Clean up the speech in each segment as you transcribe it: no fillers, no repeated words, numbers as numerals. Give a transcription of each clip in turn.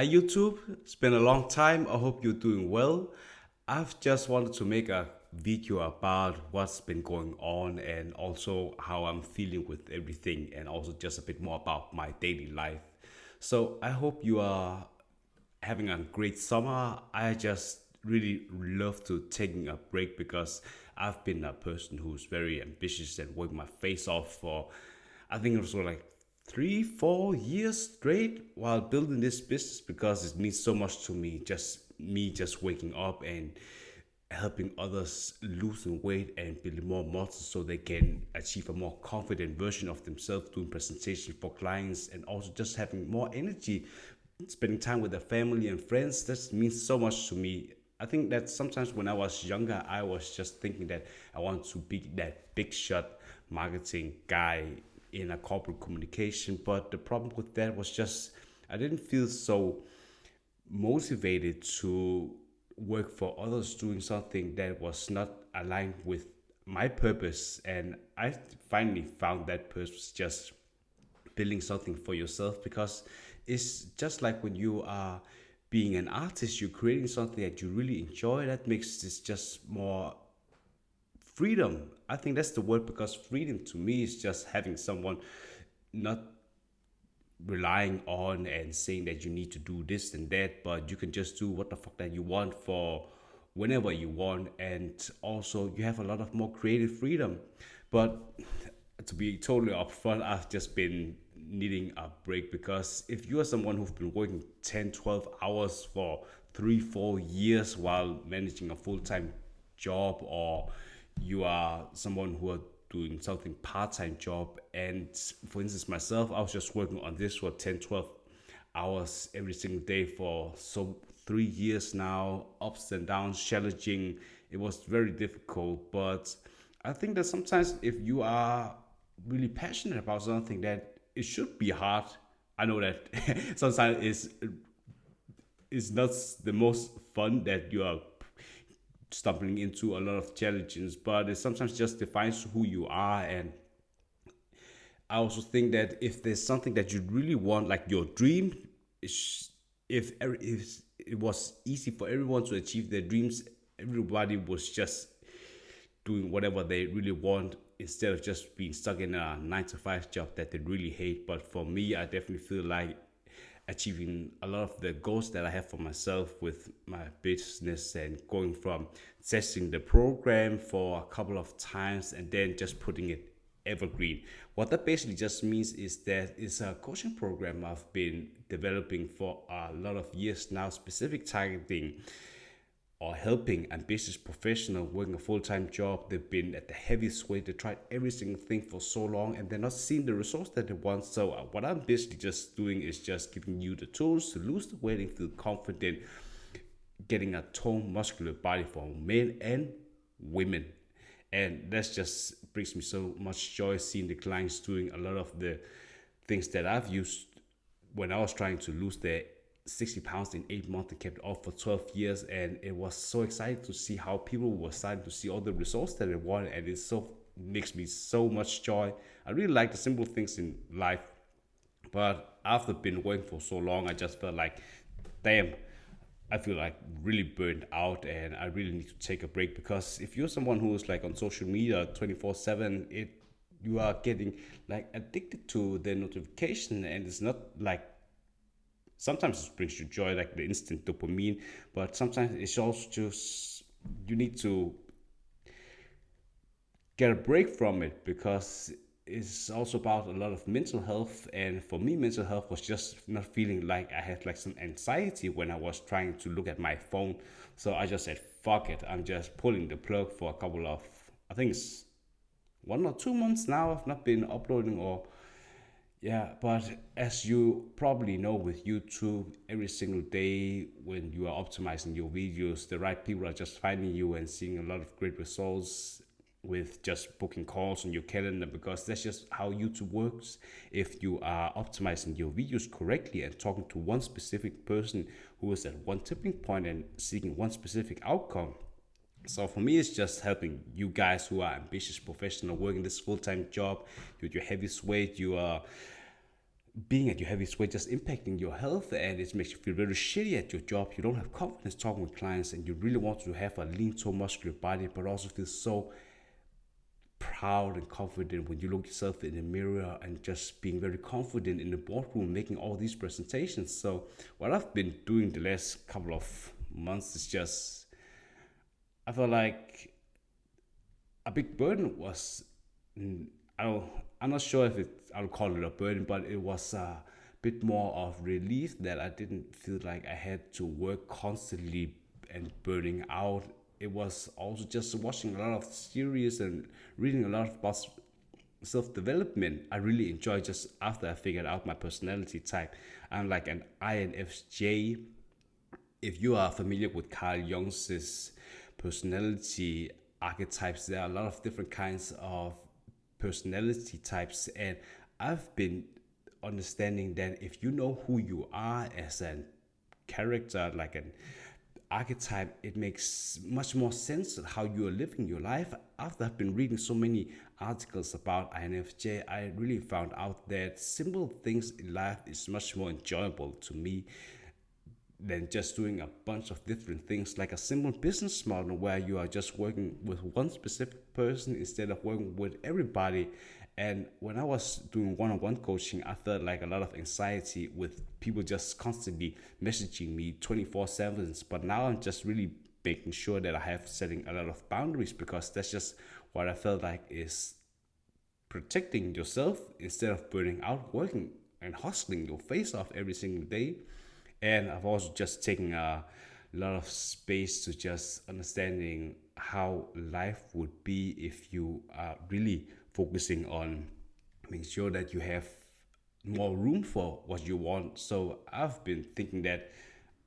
Hi YouTube, it's been a long time. I hope you're doing well. I've just wanted to make a video about what's been going on and also how I'm feeling with everything and also just a bit more about my daily life. So I hope you are having a great summer. I just really love to taking a break because I've been a person who's very ambitious and working my face off for I think it was like 3, 4 years straight while building this business because it means so much to me. Just me just waking up and helping others losing weight and building more muscles so they can achieve a more confident version of themselves doing presentations for clients and also just having more energy spending time with their family and friends. That means so much to me. I think that sometimes when I was younger I was just thinking that I want to be that big shot marketing guy in a corporate communication, but the problem with that was just I didn't feel so motivated to work for others doing something that was not aligned with my purpose. And I finally found that purpose just building something for yourself because it's just like when you are being an artist, you're creating something that you really enjoy. That makes this just more freedom. I think that's the word because freedom to me is just having someone not relying on and saying that you need to do this and that, but you can just do what the fuck that you want for whenever you want. And also, you have a lot of more creative freedom. But to be totally upfront, I've just been needing a break because if you are someone who's been working 10, 12 hours for 3, 4 years while managing a full time job, or you are someone who are doing something part-time job, and for instance myself, I was just working on this for 10, 12 hours every single day for 3 years now, ups and downs, challenging. It was very difficult, but I think that sometimes if you are really passionate about something, that it should be hard. I know that sometimes it's not the most fun that you are stumbling into a lot of challenges, but it sometimes just defines who you are. And I also think that if there's something that you really want, like your dream, if it was easy for everyone to achieve their dreams, everybody was just doing whatever they really want instead of just being stuck in a 9 to 5 job that they really hate. But for me, I definitely feel like achieving a lot of the goals that I have for myself with my business and going from testing the program for a couple of times and then just putting it evergreen. What that basically just means is that it's a coaching program I've been developing for a lot of years now, specific targeting or helping ambitious professional working a full-time job. They've been at the heaviest weight. They tried every single thing for so long and they're not seeing the results that they want. So what I'm basically just doing is just giving you the tools to lose the weight and feel confident, getting a toned muscular body for men and women. And that just brings me so much joy seeing the clients doing a lot of the things that I've used when I was trying to lose the 60 pounds in 8 months and kept it off for 12 years. And it was so exciting to see how people were starting to see all the results that they wanted. And it so makes me so much joy. I really like the simple things in life. But after been working for so long, I just felt like, damn, I feel like really burned out and I really need to take a break because if you're someone who is like on social media 24/7, you are getting like addicted to the notification, and it's not like sometimes it brings you joy like the instant dopamine, but sometimes it's also just you need to get a break from it because it's also about a lot of mental health. And for me, mental health was just not feeling like I had like some anxiety when I was trying to look at my phone. So I just said fuck it, I'm just pulling the plug for a couple of, I think it's 1 or 2 months now I've not been uploading. Or yeah, but as you probably know with YouTube, every single day when you are optimizing your videos, the right people are just finding you and seeing a lot of great results with just booking calls on your calendar because that's just how YouTube works. If you are optimizing your videos correctly and talking to one specific person who is at one tipping point and seeking one specific outcome. So for me, it's just helping you guys who are ambitious professional working this full-time job with your heavy weight. You are being at your heaviest weight just impacting your health, and it makes you feel very shitty at your job. You don't have confidence talking with clients, and you really want to have a lean, so muscular body, but also feel so proud and confident when you look yourself in the mirror, and just being very confident in the boardroom making all these presentations. So what I've been doing the last couple of months is just, I feel like a big burden was, I don't, I'm not sure if I'll call it a burden, but it was a bit more of relief that I didn't feel like I had to work constantly and burning out. It was also just watching a lot of series and reading a lot about self development. I really enjoy, just after I figured out my personality type. I'm like an INFJ. If you are familiar with Carl Jung's personality archetypes, there are a lot of different kinds of personality types, and I've been understanding that if you know who you are as a character, like an archetype, it makes much more sense of how you are living your life. After I've been reading so many articles about INFJ, I really found out that simple things in life is much more enjoyable to me than just doing a bunch of different things, like a simple business model where you are just working with one specific person instead of working with everybody. And when I was doing one-on-one coaching, I felt like a lot of anxiety with people just constantly messaging me 24/7. But now I'm just really making sure that I have setting a lot of boundaries, because that's just what I felt like is protecting yourself instead of burning out, working and hustling your face off every single day. And I've also just taken a lot of space to just understanding how life would be if you are really focusing on making sure that you have more room for what you want. So I've been thinking that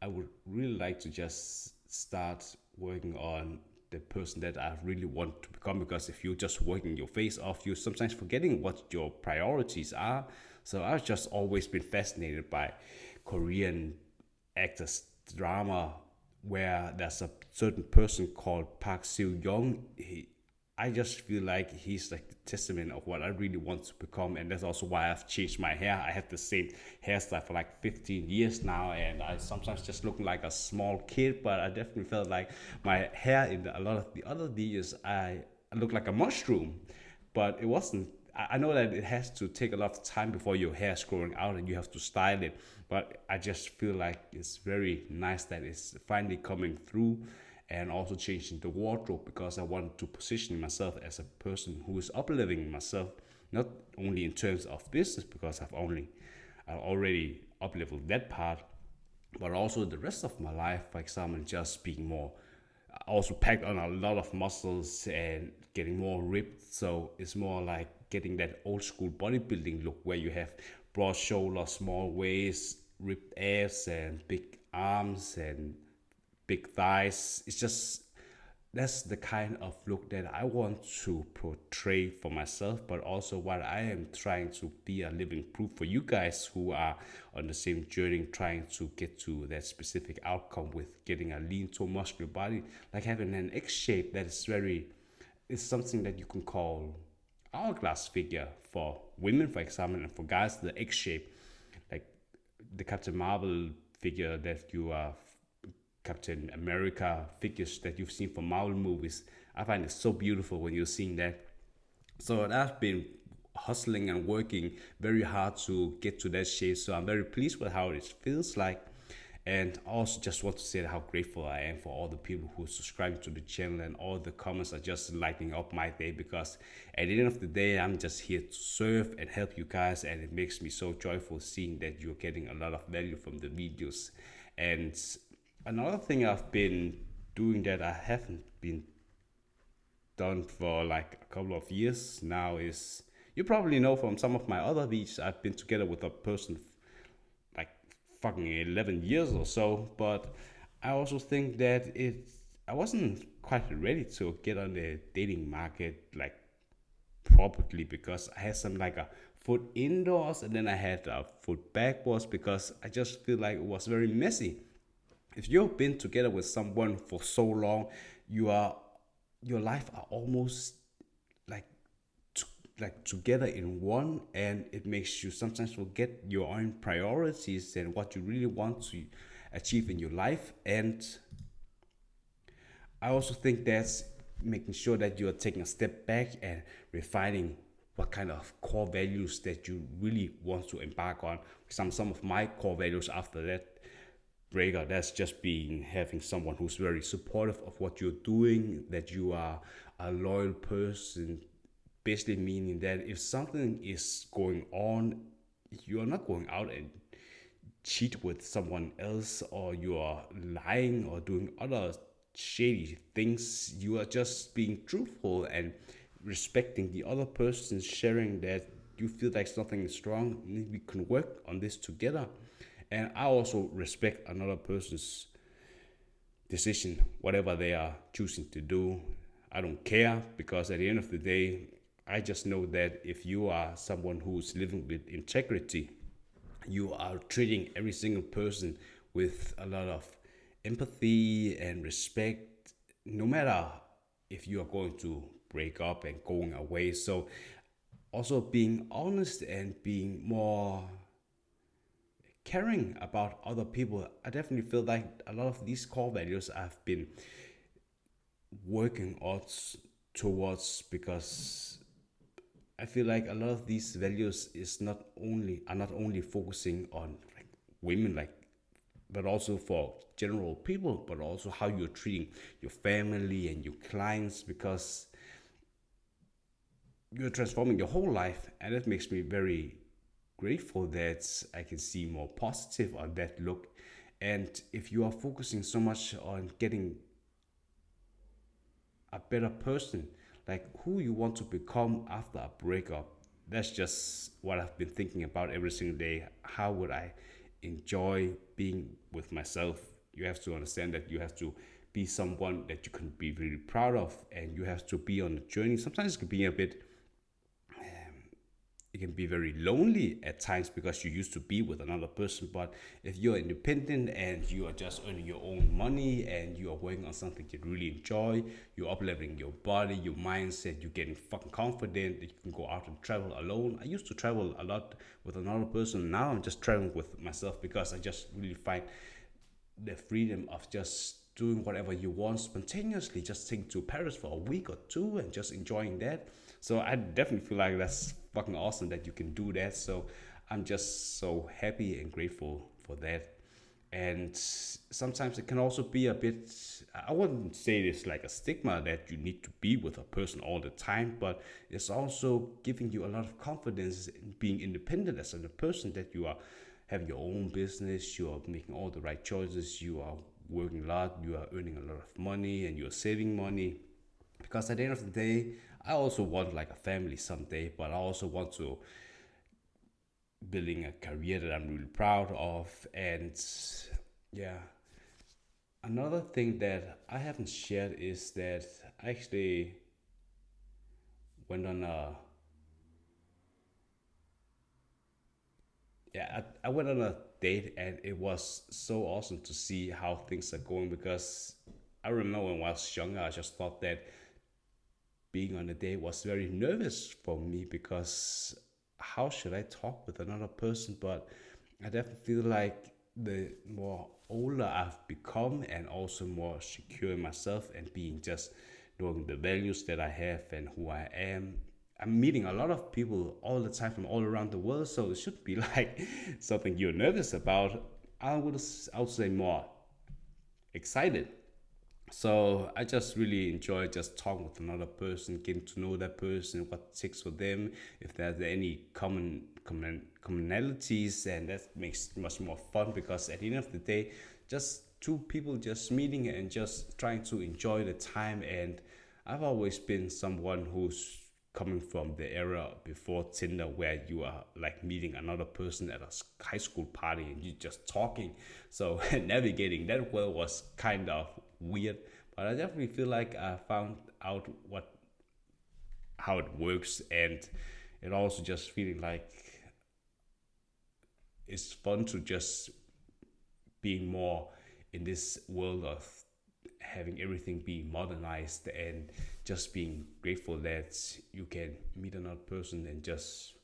I would really like to just start working on the person that I really want to become, because if you're just working your face off, you're sometimes forgetting what your priorities are. So I've just always been fascinated by Korean actors drama, where there's a certain person called Park Seo Young. I just feel like he's like the testament of what I really want to become, and that's also why I've changed my hair. I have the same hairstyle for like 15 years now, and I sometimes just look like a small kid, but I definitely felt like my hair in a lot of the other videos, I look like a mushroom, but it wasn't. I know that it has to take a lot of time before your hair is growing out and you have to style it, but I just feel like it's very nice that it's finally coming through, and also changing the wardrobe, because I want to position myself as a person who is uplifting myself, not only in terms of business, because I've already upleveled that part, but also the rest of my life. For example, just being more, also packed on a lot of muscles and getting more ripped. So it's more like getting that old school bodybuilding look, where you have broad shoulders, small waist, ripped abs, and big arms and big thighs. It's just, that's the kind of look that I want to portray for myself, but also what I am trying to be a living proof for you guys who are on the same journey, trying to get to that specific outcome with getting a lean, tall, muscular body, like having an X shape that is very, is something that you can call hourglass figure for women, for example, and for guys, the X shape, like the Captain Marvel figure that you are, Captain America figures that you've seen from Marvel movies. I find it so beautiful when you're seeing that. So I've been hustling and working very hard to get to that shape. So I'm very pleased with how it feels like. And also just want to say how grateful I am for all the people who subscribe to the channel, and all the comments are just lighting up my day, because at the end of the day, I'm just here to serve and help you guys, and it makes me so joyful seeing that you're getting a lot of value from the videos. And another thing I've been doing that I haven't been done for like a couple of years now is, you probably know from some of my other videos, I've been together with a person like fucking 11 years or so, but I also think that I wasn't quite ready to get on the dating market like properly, because I had some like a foot indoors and then I had a foot backwards, because I just feel like it was very messy. If you've been together with someone for so long, you are, your life are almost like like together in one, and it makes you sometimes forget your own priorities and what you really want to achieve in your life. And I also think that's making sure that you're taking a step back and refining what kind of core values that you really want to embark on. Some of my core values after that breaker, that's just being having someone who's very supportive of what you're doing, that you are a loyal person, basically meaning that if something is going on, you are not going out and cheat with someone else, or you are lying or doing other shady things. You are just being truthful and respecting the other person, sharing that you feel like something is wrong, we can work on this together. And I also respect another person's decision, whatever they are choosing to do. I don't care, because at the end of the day, I just know that if you are someone who's living with integrity, you are treating every single person with a lot of empathy and respect, no matter if you are going to break up and going away. So also being honest and being more caring about other people. I definitely feel like a lot of these core values I've been working towards, because I feel like a lot of these values are not only focusing on like women, like, but also for general people, but also how you're treating your family and your clients, because you're transforming your whole life. And that makes me very grateful that I can see more positive on that look. And if you are focusing so much on getting a better person, like who you want to become after a breakup, that's just what I've been thinking about every single day. How would I enjoy being with myself? You have to understand that you have to be someone that you can be really proud of, and you have to be on the journey. Sometimes it can be a bit, it can be very lonely at times because you used to be with another person. But if you're independent and you are just earning your own money and you are working on something you really enjoy, you're up leveling your body, your mindset, you're getting fucking confident that you can go out and travel alone. I used to travel a lot with another person. Now I'm just traveling with myself, because I just really find the freedom of just doing whatever you want spontaneously, just taking to Paris for a week or two and just enjoying that. So I definitely feel like that's fucking awesome that you can do that. So I'm just so happy and grateful for that. And sometimes it can also be a bit, I wouldn't say it's like a stigma that you need to be with a person all the time, but it's also giving you a lot of confidence in being independent as a person, that you are having your own business, you are making all the right choices, you are working a lot, you are earning a lot of money, and you are saving money. Because at the end of the day, I also want like a family someday, but I also want to building a career that I'm really proud of. And yeah, another thing that I haven't shared is that I actually went on a I went on a date, and it was so awesome to see how things are going, because I remember when I was younger, I just thought that being on a date was very nervous for me, because how should I talk with another person? But I definitely feel like the more older I've become, and also more secure in myself, and being just knowing the values that I have and who I am, I'm meeting a lot of people all the time from all around the world. So it should be like something you're nervous about. I would say more excited. So I just really enjoy just talking with another person, getting to know that person, what ticks for them, if there's any commonalities, and that makes it much more fun, because at the end of the day, just two people just meeting and just trying to enjoy the time. And I've always been someone who's coming from the era before Tinder, where you are like meeting another person at a high school party and you're just talking. So navigating that world was kind of weird, but I definitely feel like I found out what how it works. And it also just feeling like it's fun to just being more in this world of having everything be modernized, and just being grateful that you can meet another person and just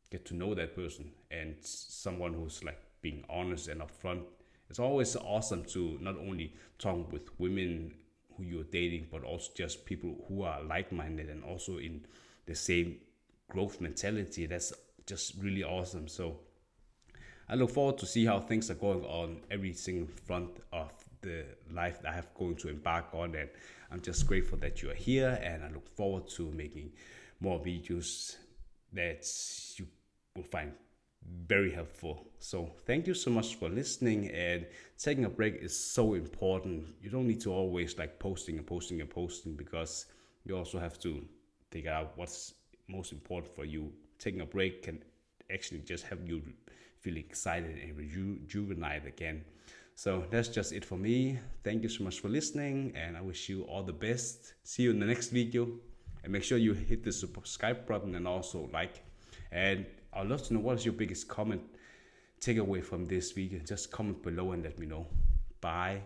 get to know that person, and someone who's like being honest and upfront. It's always awesome to not only talk with women who you're dating, but also just people who are like-minded and also in the same growth mentality. That's just really awesome. So I look forward to see how things are going on every single front of the life that I have going to embark on, and I'm just grateful that you are here, and I look forward to making more videos that you will find very helpful. So thank you so much for listening, and taking a break is so important. You don't need to always like posting and posting and posting, because you also have to figure out what's most important for you. Taking a break can actually just help you feel excited and rejuvenate again. So that's just it for me. Thank you so much for listening, and I wish you all the best. See you in the next video, and make sure you hit the subscribe button and also like. And I'd love to know, what is your biggest comment takeaway from this video. Just comment below and let me know. Bye.